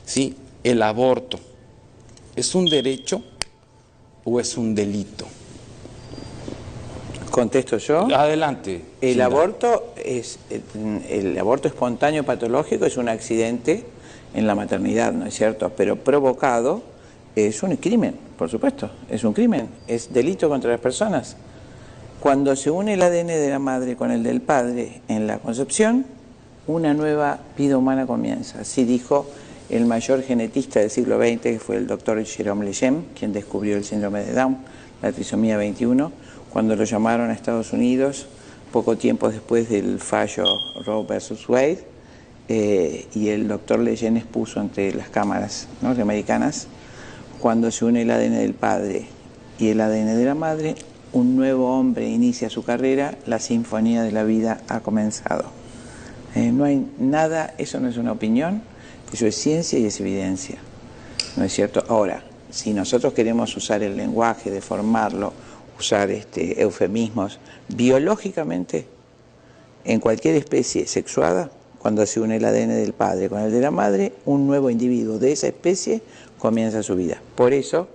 ¿sí? ¿El aborto es un derecho o es un delito? ¿Contesto yo? Adelante. El aborto espontáneo patológico es un accidente en la maternidad, ¿no es cierto? Pero provocado es un crimen, por supuesto, es un crimen, es delito contra las personas. Cuando se une el ADN de la madre con el del padre en la concepción, una nueva vida humana comienza. Así dijo el mayor genetista del siglo XX, que fue el doctor Jérôme Lejeune, quien descubrió el síndrome de Down, la trisomía 21, cuando lo llamaron a Estados Unidos, poco tiempo después del fallo Roe versus Wade, y el doctor Lejeune expuso ante las cámaras norteamericanas: cuando se une el ADN del padre y el ADN de la madre, un nuevo hombre inicia su carrera, la sinfonía de la vida ha comenzado. No hay nada, eso no es una opinión, eso es ciencia y es evidencia, ¿no es cierto? Ahora, si nosotros queremos usar el lenguaje, deformarlo, usar eufemismos, biológicamente, en cualquier especie sexuada, cuando se une el ADN del padre con el de la madre, un nuevo individuo de esa especie comienza su vida. Por eso,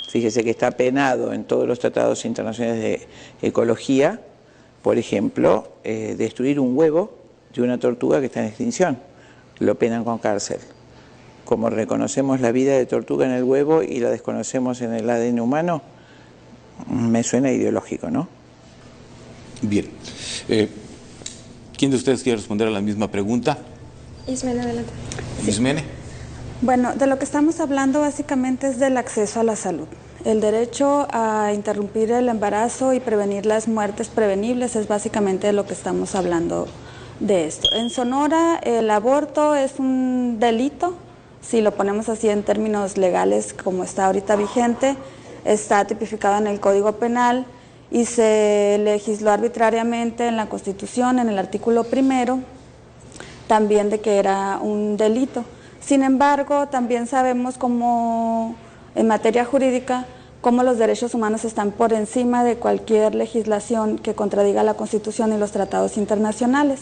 fíjese que está penado en todos los tratados internacionales de ecología, por ejemplo, destruir un huevo de una tortuga que está en extinción. Lo penan con cárcel. Como reconocemos la vida de tortuga en el huevo y la desconocemos en el ADN humano, me suena ideológico, ¿no? Bien. ¿Quién de ustedes quiere responder a la misma pregunta? Ismene, adelante. Ismene. Bueno, de lo que estamos hablando básicamente es del acceso a la salud. El derecho a interrumpir el embarazo y prevenir las muertes prevenibles es básicamente de lo que estamos hablando de esto. En Sonora, el aborto es un delito, si lo ponemos así en términos legales como está ahorita vigente, está tipificado en el Código Penal y se legisló arbitrariamente en la Constitución, en el artículo 1, también de que era un delito. Sin embargo, también sabemos cómo, en materia jurídica, cómo los derechos humanos están por encima de cualquier legislación que contradiga la Constitución y los tratados internacionales.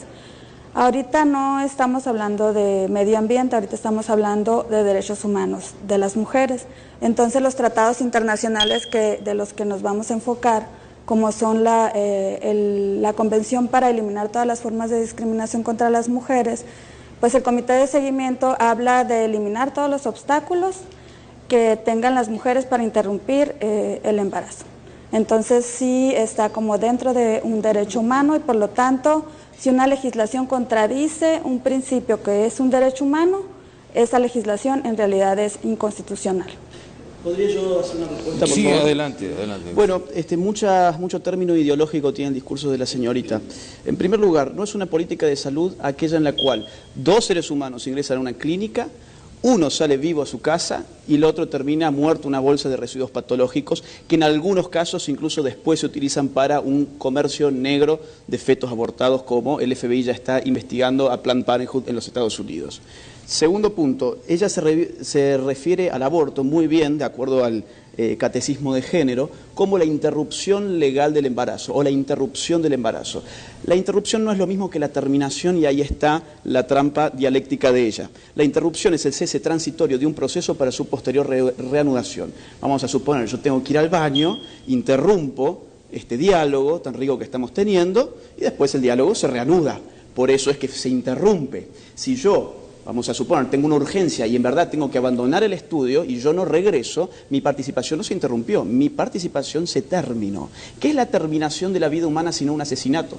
Ahorita no estamos hablando de medio ambiente, ahorita estamos hablando de derechos humanos de las mujeres. Entonces los tratados internacionales de los que nos vamos a enfocar, como son la Convención para eliminar todas las formas de discriminación contra las mujeres, pues el Comité de Seguimiento habla de eliminar todos los obstáculos que tengan las mujeres para interrumpir el embarazo. Entonces sí está como dentro de un derecho humano y por lo tanto, si una legislación contradice un principio que es un derecho humano, esa legislación en realidad es inconstitucional. ¿Podría yo hacer una respuesta, por Sí, favor? adelante, adelante. Bueno, mucho término ideológico tiene el discurso de la señorita. En primer lugar, no es una política de salud aquella en la cual dos seres humanos ingresan a una clínica, uno sale vivo a su casa y el otro termina muerto en una bolsa de residuos patológicos que en algunos casos incluso después se utilizan para un comercio negro de fetos abortados, como el FBI ya está investigando a Planned Parenthood en los Estados Unidos. Segundo punto, ella se refiere al aborto muy bien, de acuerdo al catecismo de género, como la interrupción legal del embarazo o la interrupción del embarazo. La interrupción no es lo mismo que la terminación y ahí está la trampa dialéctica de ella. La interrupción es el cese transitorio de un proceso para su posterior reanudación. Vamos a suponer, yo tengo que ir al baño, interrumpo este diálogo tan rico que estamos teniendo y después el diálogo se reanuda. Por eso es que se interrumpe. Si yo, vamos a suponer, tengo una urgencia y en verdad tengo que abandonar el estudio y yo no regreso, mi participación no se interrumpió, mi participación se terminó. ¿Qué es la terminación de la vida humana sino un asesinato?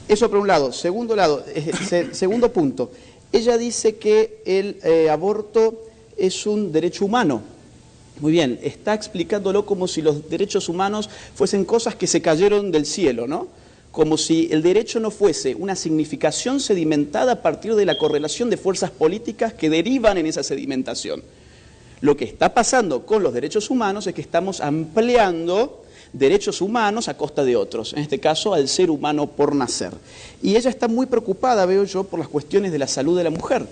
Eso por un lado. Segundo punto, ella dice que el aborto es un derecho humano. Muy bien, está explicándolo como si los derechos humanos fuesen cosas que se cayeron del cielo, ¿no? Como si el derecho no fuese una significación sedimentada a partir de la correlación de fuerzas políticas que derivan en esa sedimentación. Lo que está pasando con los derechos humanos es que estamos ampliando derechos humanos a costa de otros, en este caso al ser humano por nacer. Y ella está muy preocupada, veo yo, por las cuestiones de la salud de la mujer.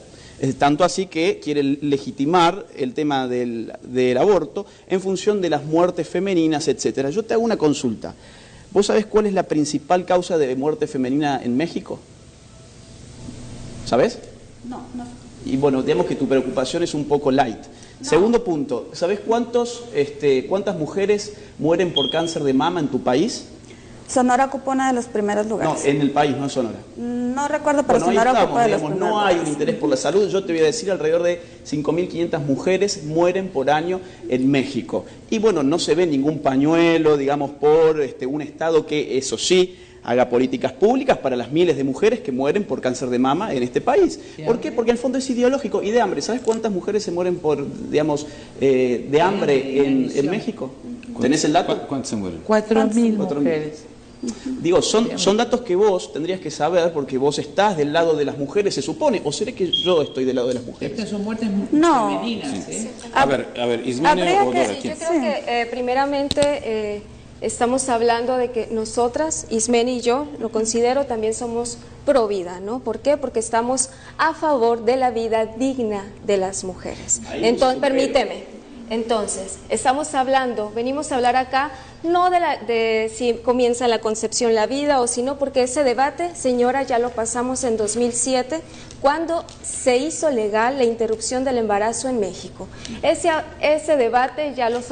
Tanto así que quiere legitimar el tema del aborto en función de las muertes femeninas, etc. Yo te hago una consulta. ¿Vos sabés cuál es la principal causa de muerte femenina en México? ¿Sabés? No. Y bueno, digamos que tu preocupación es un poco light. No. Segundo punto, ¿sabés cuántas mujeres mueren por cáncer de mama en tu país? Sonora ocupa uno de los primeros lugares. No, en el país, no en Sonora. No recuerdo, pero bueno, Sonora estamos, ocupa de los digamos, primeros no hay lugares. un interés por la salud. Yo te voy a decir, alrededor de 5.500 mujeres mueren por año en México. Y bueno, no se ve ningún pañuelo, digamos, por un Estado que, eso sí, haga políticas públicas para las miles de mujeres que mueren por cáncer de mama en este país. ¿Por qué? Porque en el fondo es ideológico. Y de hambre, ¿sabes cuántas mujeres se mueren por, digamos, de hambre en México? ¿Tenés el dato? ¿Cuántos se mueren? 4.000 mujeres. Digo, son datos que vos tendrías que saber porque vos estás del lado de las mujeres, se supone. ¿O será que yo estoy del lado de las mujeres? Estas son muertes femeninas, sí. A ver, Ismene o Dora, yo creo que primeramente estamos hablando de que nosotras, Ismene y yo, lo considero, también somos pro vida, ¿no? ¿Por qué? Porque estamos a favor de la vida digna de las mujeres. Entonces, permíteme. Entonces, venimos a hablar acá no de si comienza la concepción la vida o si no, porque ese debate, señora, ya lo pasamos en 2007, cuando se hizo legal la interrupción del embarazo en México. Ese debate ya lo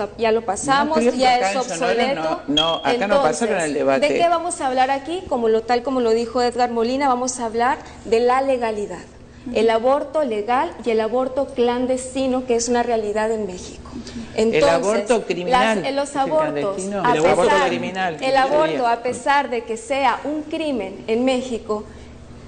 pasamos, ya es obsoleto. No, acá no pasaron el debate. ¿De qué vamos a hablar aquí? Tal como lo dijo Edgar Molina, vamos a hablar de la legalidad. El aborto legal y el aborto clandestino, que es una realidad en México. Entonces, el aborto criminal. Los abortos, el aborto a pesar de que sea un crimen en México,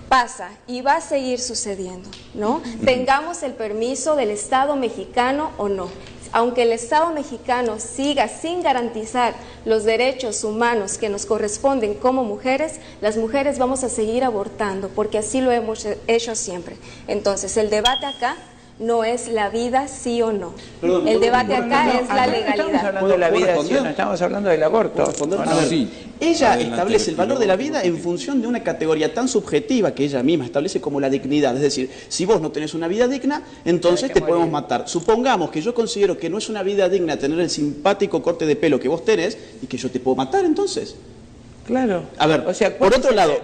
pasa y va a seguir sucediendo, ¿no? Tengamos el permiso del Estado mexicano o no. Aunque el Estado mexicano siga sin garantizar los derechos humanos que nos corresponden como mujeres, las mujeres vamos a seguir abortando, porque así lo hemos hecho siempre. Entonces, el debate acá no es la vida sí o no. El debate acá es la legalidad. Estamos hablando de la vida sí o no, estamos hablando del aborto. Ella establece el valor de la vida en función de una categoría tan subjetiva que ella misma establece como la dignidad. Es decir, si vos no tenés una vida digna, entonces te podemos matar. Supongamos que yo considero que no es una vida digna tener el simpático corte de pelo que vos tenés y que yo te puedo matar entonces. Claro. A ver, o sea, por otro lado,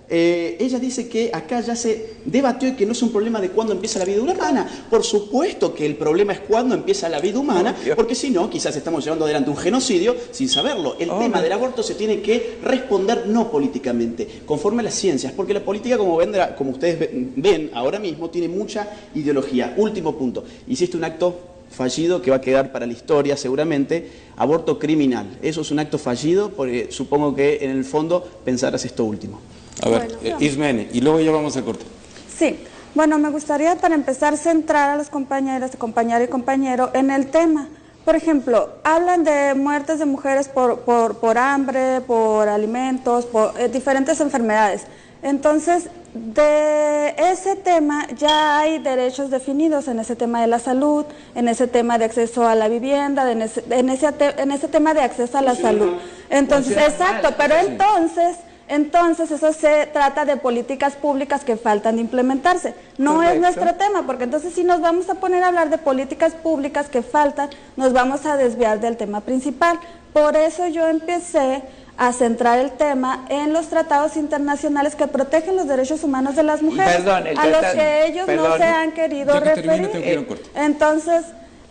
ella dice que acá ya se debatió y que no es un problema de cuándo empieza la vida humana. Por supuesto que el problema es cuándo empieza la vida humana, porque si no, quizás estamos llevando adelante un genocidio sin saberlo. El tema del aborto se tiene que responder no políticamente, conforme a las ciencias, porque la política, como ustedes ven ahora mismo, tiene mucha ideología. Último punto, hiciste un acto fallido que va a quedar para la historia seguramente, aborto criminal. Eso es un acto fallido porque supongo que en el fondo pensarás esto último. A ver, Ismene, y luego ya vamos a corte. Sí, bueno, me gustaría para empezar centrar a los compañeros, compañera y compañero en el tema. Por ejemplo, hablan de muertes de mujeres por hambre, por alimentos, por diferentes enfermedades. Entonces, de ese tema ya hay derechos definidos en ese tema de la salud, en ese tema de acceso a la vivienda, en ese tema de acceso a la salud. Entonces, exacto, pero entonces eso se trata de políticas públicas que faltan de implementarse. No es nuestro tema, porque entonces si nos vamos a poner a hablar de políticas públicas que faltan, nos vamos a desviar del tema principal. Por eso yo empecé a centrar el tema en los tratados internacionales que protegen los derechos humanos de las mujeres, a los que ellos no se han querido referir.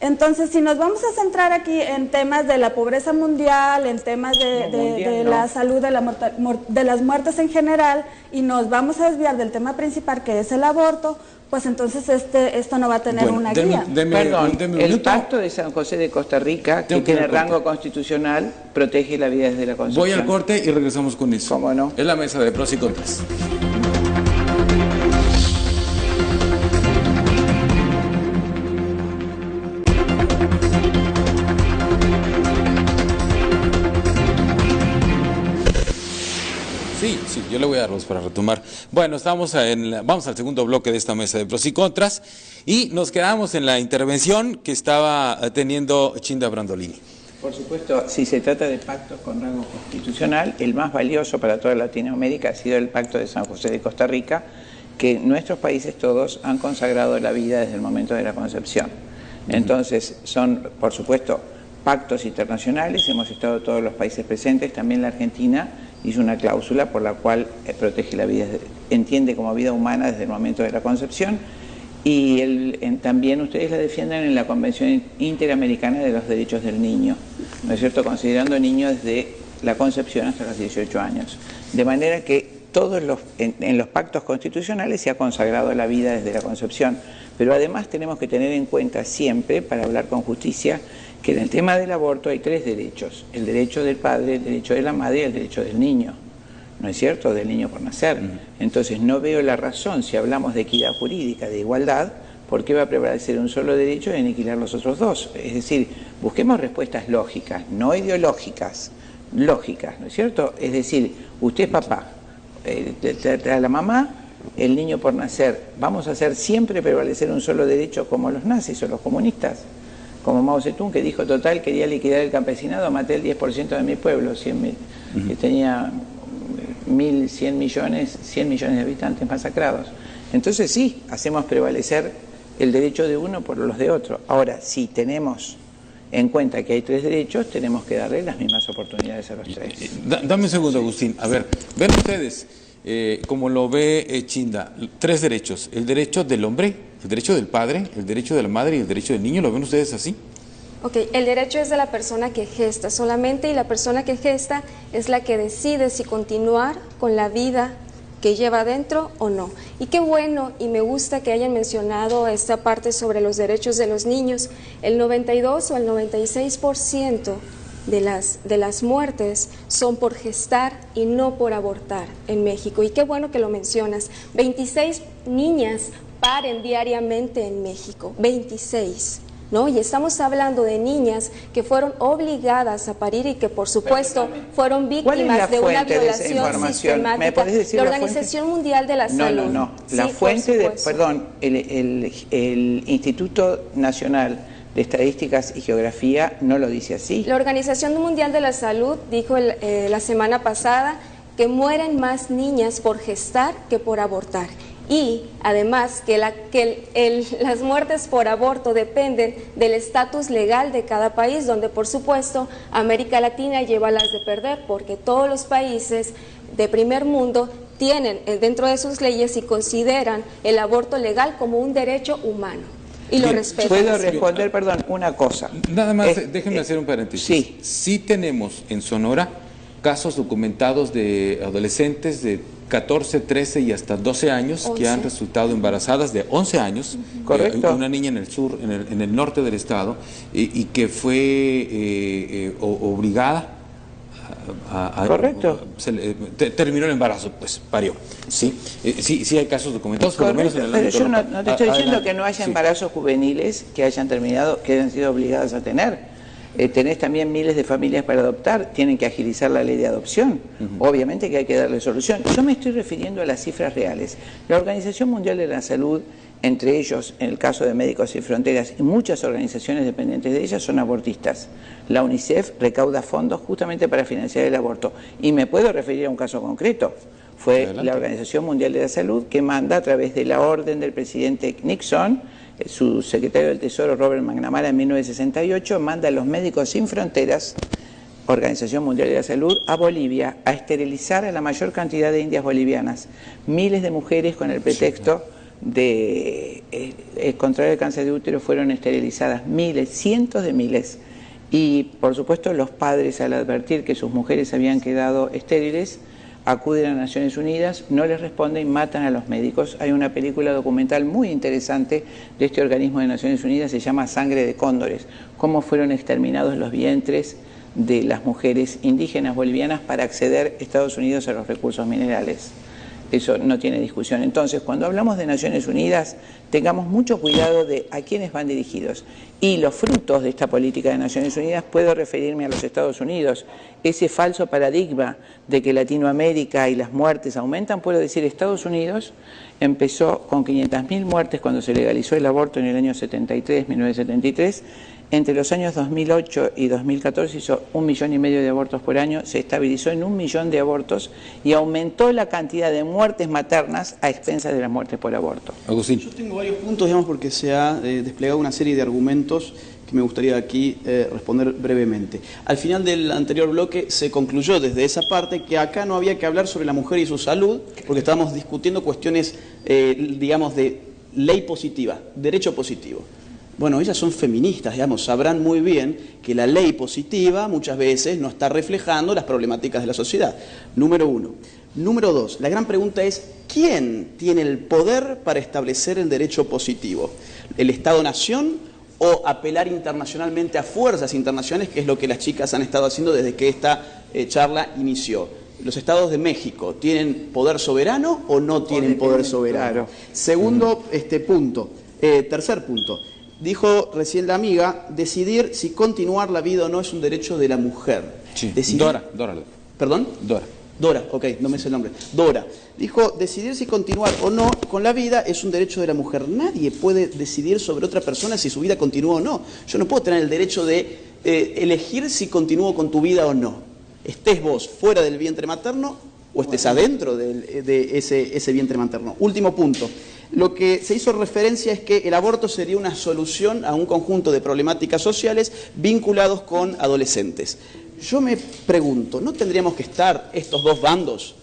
Entonces, si nos vamos a centrar aquí en temas de la pobreza mundial, en temas de la salud, de las muertes en general, y nos vamos a desviar del tema principal, que es el aborto, pues entonces esto no va a tener una guía. El Pacto de San José de Costa Rica, que tiene rango constitucional, protege la vida desde la concepción. Voy al corte y regresamos con eso. ¿Cómo no? Es la mesa de pros y contras. Sí, yo le voy a dar voz para retomar. Bueno, vamos al segundo bloque de esta mesa de pros y contras y nos quedamos en la intervención que estaba teniendo Chinda Brandolini. Por supuesto, si se trata de pactos con rango constitucional, el más valioso para toda Latinoamérica ha sido el Pacto de San José de Costa Rica, que nuestros países todos han consagrado la vida desde el momento de la concepción. Entonces, son, por supuesto, pactos internacionales, hemos estado todos los países presentes, también la Argentina hizo una cláusula por la cual protege la vida entiende como vida humana desde el momento de la concepción, y también ustedes la defienden en la Convención Interamericana de los Derechos del Niño, ¿no es cierto?, considerando niños desde la concepción hasta los 18 años. De manera que en los pactos constitucionales se ha consagrado la vida desde la concepción, pero además tenemos que tener en cuenta siempre, para hablar con justicia, que en el tema del aborto hay 3 derechos: el derecho del padre, el derecho de la madre y el derecho del niño, ¿no es cierto?, del niño por nacer. Entonces no veo la razón, si hablamos de equidad jurídica, de igualdad, ¿por qué va a prevalecer un solo derecho y aniquilar los otros dos? Es decir, busquemos respuestas lógicas, no ideológicas, lógicas, ¿no es cierto? Es decir, usted es papá, a la mamá, el niño por nacer, ¿vamos a hacer siempre prevalecer un solo derecho como los nazis o los comunistas? Como Mao Zedong, que dijo, total, quería liquidar el campesinado, maté el 10% de mi pueblo, que tenía 100 millones de habitantes masacrados. Entonces sí, hacemos prevalecer el derecho de uno por los de otro. Ahora, si tenemos en cuenta que hay 3 derechos, tenemos que darle las mismas oportunidades a los 3. Dame un segundo, Agustín. A ver, ven ustedes, como lo ve Chinda, 3 derechos: el derecho del hombre, el derecho del padre, el derecho de la madre y el derecho del niño. ¿Lo ven ustedes así? Ok, el derecho es de la persona que gesta solamente, y la persona que gesta es la que decide si continuar con la vida que lleva adentro o no. Y qué bueno, y me gusta que hayan mencionado esta parte sobre los derechos de los niños. El 92 o el 96% de las muertes son por gestar y no por abortar en México. Y qué bueno que lo mencionas. 26 niñas paren diariamente en México, 26. ¿No? Y estamos hablando de niñas que fueron obligadas a parir y que por supuesto fueron víctimas de una violación sistemática. La Organización Mundial de la Salud. No. La fuente el Instituto Nacional de Estadísticas y Geografía no lo dice así. La Organización Mundial de la Salud dijo la semana pasada que mueren más niñas por gestar que por abortar. Y además que las muertes por aborto dependen del estatus legal de cada país, donde por supuesto América Latina lleva las de perder, porque todos los países de primer mundo tienen dentro de sus leyes y consideran el aborto legal como un derecho humano y lo respetan. ¿Puedo responder, perdón, una cosa? Nada más, déjenme hacer un paréntesis. Sí tenemos en Sonora casos documentados de adolescentes de 14, 13 y hasta 12 años 11. Que han resultado embarazadas de 11 años. Correcto. Una niña en el sur, en el norte del estado, y que fue obligada correcto. Terminó el embarazo, pues parió. Sí, sí hay casos documentados, por lo menos en el ámbito Pero yo local. no te estoy diciendo que no haya embarazos juveniles que hayan terminado, que hayan sido obligadas a tener. Tenés también miles de familias para adoptar, tienen que agilizar la ley de adopción. Obviamente que hay que darle solución. Yo me estoy refiriendo a las cifras reales. La Organización Mundial de la Salud, entre ellos, en el caso de Médicos Sin Fronteras y muchas organizaciones dependientes de ellas, son abortistas. La UNICEF recauda fondos justamente para financiar el aborto. Y me puedo referir a un caso concreto. Fue Adelante. La Organización Mundial de la Salud que manda, a través de la orden del presidente Nixon, su secretario del Tesoro Robert McNamara en 1968, manda a los Médicos Sin Fronteras, Organización Mundial de la Salud, a Bolivia a esterilizar a la mayor cantidad de indias bolivianas. Miles de mujeres con el pretexto de contraer el cáncer de útero fueron esterilizadas, miles, cientos de miles. Y por supuesto los padres, al advertir que sus mujeres habían quedado estériles, acuden a Naciones Unidas, no les responden y matan a los médicos. Hay una película documental muy interesante de este organismo de Naciones Unidas, se llama Sangre de Cóndores, cómo fueron exterminados los vientres de las mujeres indígenas bolivianas para acceder a Estados Unidos a los recursos minerales. Eso no tiene discusión. Entonces, cuando hablamos de Naciones Unidas, tengamos mucho cuidado de a quiénes van dirigidos. Y los frutos de esta política de Naciones Unidas, puedo referirme a los Estados Unidos. Ese falso paradigma de que Latinoamérica y las muertes aumentan, puedo decir, Estados Unidos empezó con 500.000 muertes cuando se legalizó el aborto en el año 1973. Entre los años 2008 y 2014 hizo 1,5 millones de abortos por año, se estabilizó en 1 millón de abortos y aumentó la cantidad de muertes maternas a expensas de las muertes por aborto. Agustín. Yo tengo varios puntos, digamos, porque se ha desplegado una serie de argumentos que que me gustaría aquí responder brevemente. Al final del anterior bloque se concluyó desde esa parte que acá no había que hablar sobre la mujer y su salud, porque estábamos discutiendo cuestiones, digamos, de ley positiva, derecho positivo. Bueno, ellas son feministas, digamos, sabrán muy bien que la ley positiva muchas veces no está reflejando las problemáticas de la sociedad. Número uno. Número dos, la gran pregunta es, ¿quién tiene el poder para establecer el derecho positivo? ¿El Estado-Nación o apelar internacionalmente a fuerzas internacionales, que es lo que las chicas han estado haciendo desde que esta charla inició? ¿Los estados de México tienen poder soberano o no tienen poder soberano? Segundo punto. Tercer punto. Dijo recién la amiga, decidir si continuar la vida o no es un derecho de la mujer. Sí. Decidir... Dora. ¿Perdón? Dora, ok, no me sé el nombre. Dora, dijo, decidir si continuar o no con la vida es un derecho de la mujer. Nadie puede decidir sobre otra persona si su vida continúa o no. Yo no puedo tener el derecho de elegir si continúo con tu vida o no. Estés vos fuera del vientre materno o estés adentro de ese vientre materno. Último punto. Lo que se hizo referencia es que el aborto sería una solución a un conjunto de problemáticas sociales vinculados con adolescentes. Yo me pregunto, ¿no tendríamos que estar estos dos bandos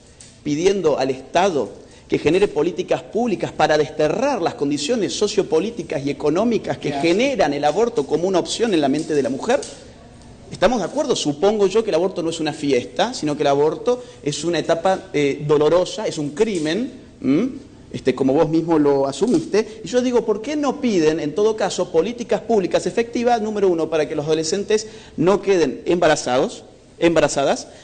pidiendo al Estado que genere políticas públicas para desterrar las condiciones sociopolíticas y económicas que generan el aborto como una opción en la mente de la mujer? ¿Estamos de acuerdo? Supongo yo que el aborto no es una fiesta, sino que el aborto es una etapa dolorosa, es un crimen, como vos mismo lo asumiste. Y yo digo, ¿por qué no piden, en todo caso, políticas públicas efectivas, número uno, para que los adolescentes no queden embarazadas?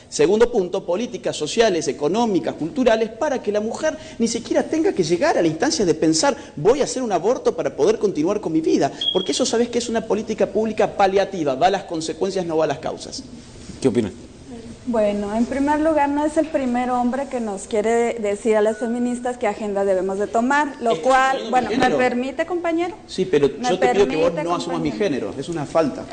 Segundo punto, políticas sociales, económicas, culturales, para que la mujer ni siquiera tenga que llegar a la instancia de pensar, voy a hacer un aborto para poder continuar con mi vida. Porque eso, sabes que es una política pública paliativa, va a las consecuencias, no va a las causas. ¿Qué opinan? Bueno, en primer lugar, no es el primer hombre que nos quiere decir a las feministas qué agenda debemos de tomar, lo cual, bueno, ¿me permite, compañero? Sí, pero yo te pido que vos no asumas mi género, es una falta.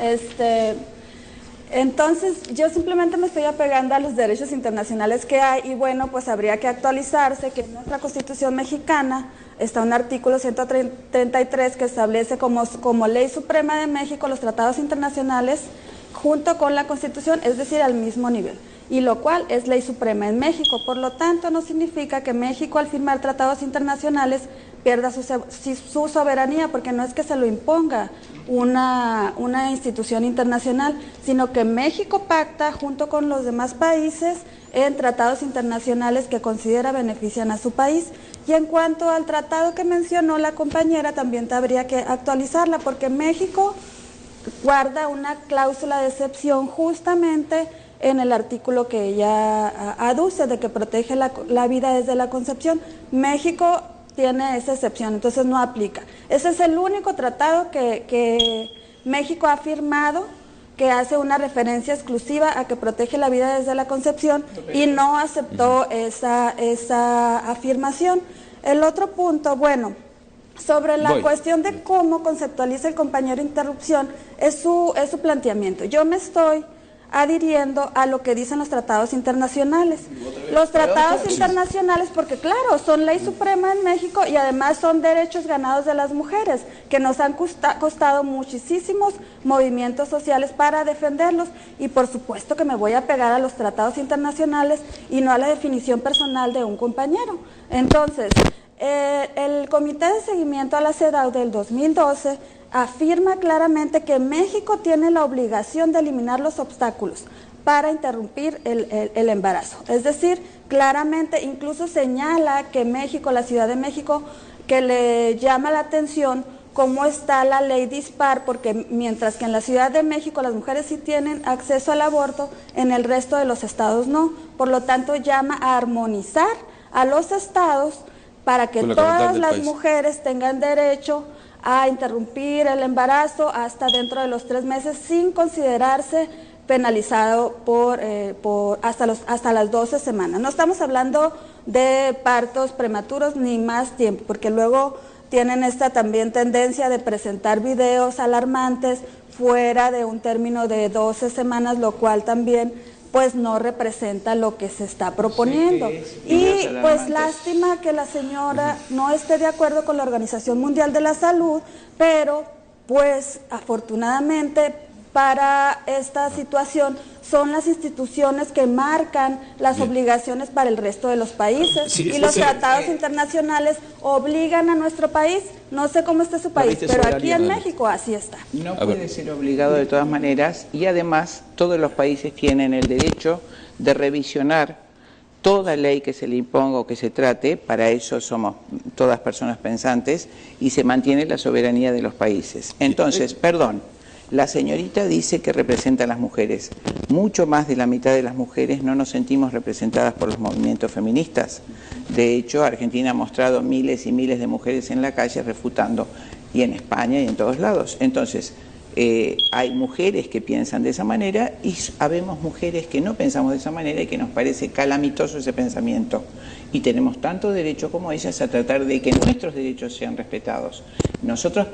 Entonces, yo simplemente me estoy apegando a los derechos internacionales que hay y bueno, pues habría que actualizarse, que en nuestra Constitución mexicana está un artículo 133 que establece como ley suprema de México los tratados internacionales junto con la Constitución, es decir, al mismo nivel, y lo cual es ley suprema en México. Por lo tanto, no significa que México al firmar tratados internacionales pierda su soberanía, porque no es que se lo imponga una institución internacional, sino que México pacta junto con los demás países en tratados internacionales que considera benefician a su país. Y en cuanto al tratado que mencionó la compañera, también habría que actualizarla, porque México guarda una cláusula de excepción justamente en el artículo que ella aduce de que protege la vida desde la concepción. México tiene esa excepción, entonces no aplica. Ese es el único tratado que México ha firmado que hace una referencia exclusiva a que protege la vida desde la concepción y no aceptó esa afirmación. El otro punto, bueno, sobre la cuestión de cómo conceptualiza el compañero interrupción, es su planteamiento. Yo me estoy adhiriendo a lo que dicen los tratados internacionales. Los tratados internacionales, porque claro, son ley suprema en México y además son derechos ganados de las mujeres, que nos han costado muchísimos movimientos sociales para defenderlos, y por supuesto que me voy a pegar a los tratados internacionales y no a la definición personal de un compañero. Entonces, el Comité de Seguimiento a la CEDAW del 2012 afirma claramente que México tiene la obligación de eliminar los obstáculos para interrumpir el embarazo. Es decir, claramente incluso señala que México, la Ciudad de México, que le llama la atención cómo está la ley dispar, porque mientras que en la Ciudad de México las mujeres sí tienen acceso al aborto, en el resto de los estados no. Por lo tanto, llama a armonizar a los estados para que todas las mujeres tengan derecho a interrumpir el embarazo hasta dentro de los 3 meses sin considerarse penalizado hasta las 12 semanas. No estamos hablando de partos prematuros ni más tiempo, porque luego tienen esta también tendencia de presentar videos alarmantes fuera de un término de 12 semanas, lo cual también pues no representa lo que se está proponiendo. Y pues lástima que la señora no esté de acuerdo con la Organización Mundial de la Salud, pero Pues afortunadamente para esta situación son las instituciones que marcan las obligaciones para el resto de los países y los tratados internacionales obligan a nuestro país. No sé cómo está su país, pero aquí en México así está. No puede ser obligado de todas maneras, y además todos los países tienen el derecho de revisionar toda ley que se le imponga o que se trate. Para eso somos todas personas pensantes, y se mantiene la soberanía de los países. Entonces, perdón, la señorita dice que representa a las mujeres. Mucho más de la mitad de las mujeres no nos sentimos representadas por los movimientos feministas. De hecho, Argentina ha mostrado miles y miles de mujeres en la calle refutando, y en España y en todos lados. Entonces, hay mujeres que piensan de esa manera y habemos mujeres que no pensamos de esa manera y que nos parece calamitoso ese pensamiento. Y tenemos tanto derecho como ellas a tratar de que nuestros derechos sean respetados. Nosotros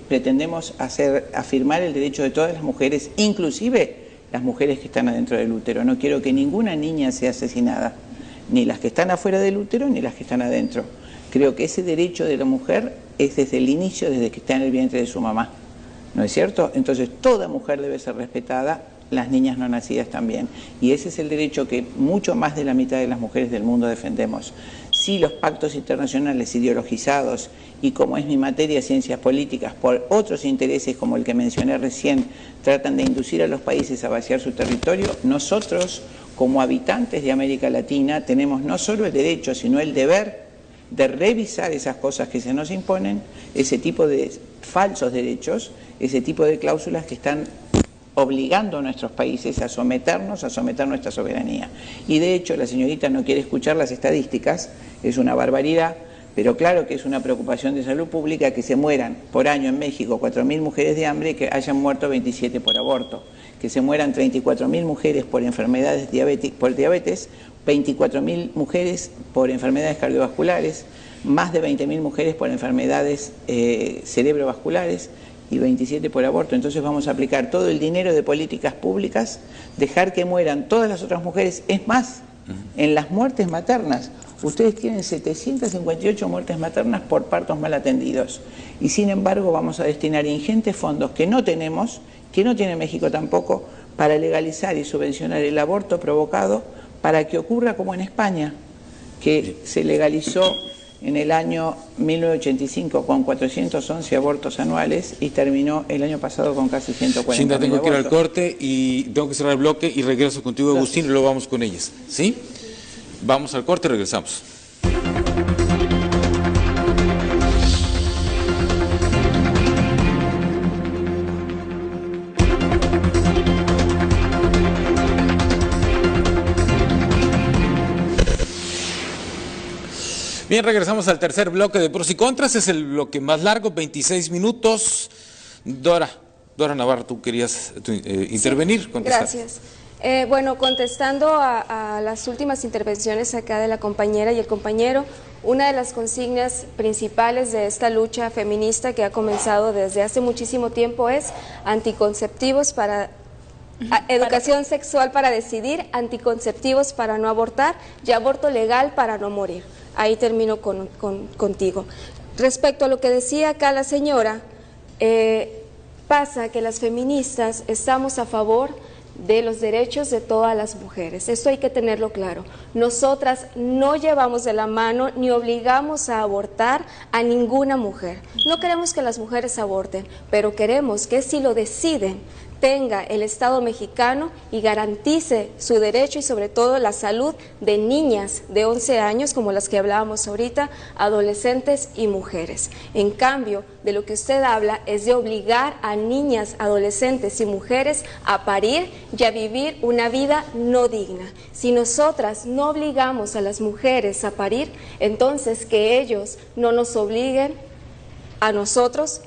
pretendemos afirmar el derecho de todas las mujeres, inclusive las mujeres que están adentro del útero. No quiero que ninguna niña sea asesinada, ni las que están afuera del útero ni las que están adentro. Creo que ese derecho de la mujer es desde el inicio, desde que está en el vientre de su mamá. ¿No es cierto? Entonces toda mujer debe ser respetada, las niñas no nacidas también. Y ese es el derecho que mucho más de la mitad de las mujeres del mundo defendemos. Si los pactos internacionales ideologizados y, como es mi materia, ciencias políticas, por otros intereses como el que mencioné recién, tratan de inducir a los países a vaciar su territorio, nosotros, como habitantes de América Latina, tenemos no solo el derecho, sino el deber de revisar esas cosas que se nos imponen, ese tipo de falsos derechos, ese tipo de cláusulas que están obligando a nuestros países a someter nuestra soberanía. Y de hecho la señorita no quiere escuchar las estadísticas, es una barbaridad, pero claro que es una preocupación de salud pública que se mueran por año en México 4.000 mujeres de hambre y que hayan muerto 27 por aborto, que se mueran 34.000 mujeres por enfermedades por diabetes, 24.000 mujeres por enfermedades cardiovasculares, más de 20.000 mujeres por enfermedades cerebrovasculares y 27 por aborto. Entonces vamos a aplicar todo el dinero de políticas públicas, dejar que mueran todas las otras mujeres. Es más, en las muertes maternas, ustedes tienen 758 muertes maternas por partos mal atendidos. Y sin embargo vamos a destinar ingentes fondos que no tenemos, que no tiene México tampoco, para legalizar y subvencionar el aborto provocado, para que ocurra como en España, que se legalizó en el año 1985 con 411 abortos anuales y terminó el año pasado con casi 140. Shinda, tengo que ir al corte y tengo que cerrar el bloque y regreso contigo, Agustín, y luego vamos con ellas. ¿Sí? Vamos al corte y regresamos. Bien, regresamos al tercer bloque de pros y contras. Es el bloque más largo, 26 minutos. Dora Navarro, tú querías intervenir. Sí, gracias. Bueno, contestando a las últimas intervenciones acá de la compañera y el compañero, una de las consignas principales de esta lucha feminista que ha comenzado desde hace muchísimo tiempo es anticonceptivos para... educación sexual para decidir, anticonceptivos para no abortar y aborto legal para no morir. Ahí termino contigo. Respecto a lo que decía acá la señora, pasa que las feministas estamos a favor de los derechos de todas las mujeres. Esto hay que tenerlo claro. Nosotras no llevamos de la mano ni obligamos a abortar a ninguna mujer. No queremos que las mujeres aborten, pero queremos que si lo deciden, tenga el Estado mexicano y garantice su derecho y sobre todo la salud de niñas de 11 años, como las que hablábamos ahorita, adolescentes y mujeres. En cambio, de lo que usted habla es de obligar a niñas, adolescentes y mujeres a parir y a vivir una vida no digna. Si nosotras no obligamos a las mujeres a parir, entonces que ellos no nos obliguen a nosotros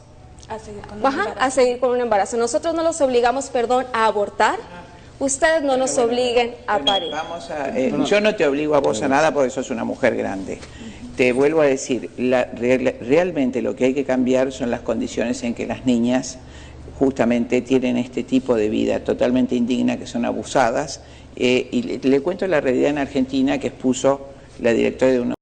a seguir con un embarazo. Nosotros no los obligamos, a abortar. Ustedes no nos obliguen a parir. Yo no te obligo a vos a nada porque sos una mujer grande. Te vuelvo a decir, realmente lo que hay que cambiar son las condiciones en que las niñas justamente tienen este tipo de vida totalmente indigna, que son abusadas. Y le cuento la realidad en Argentina que expuso la directora de una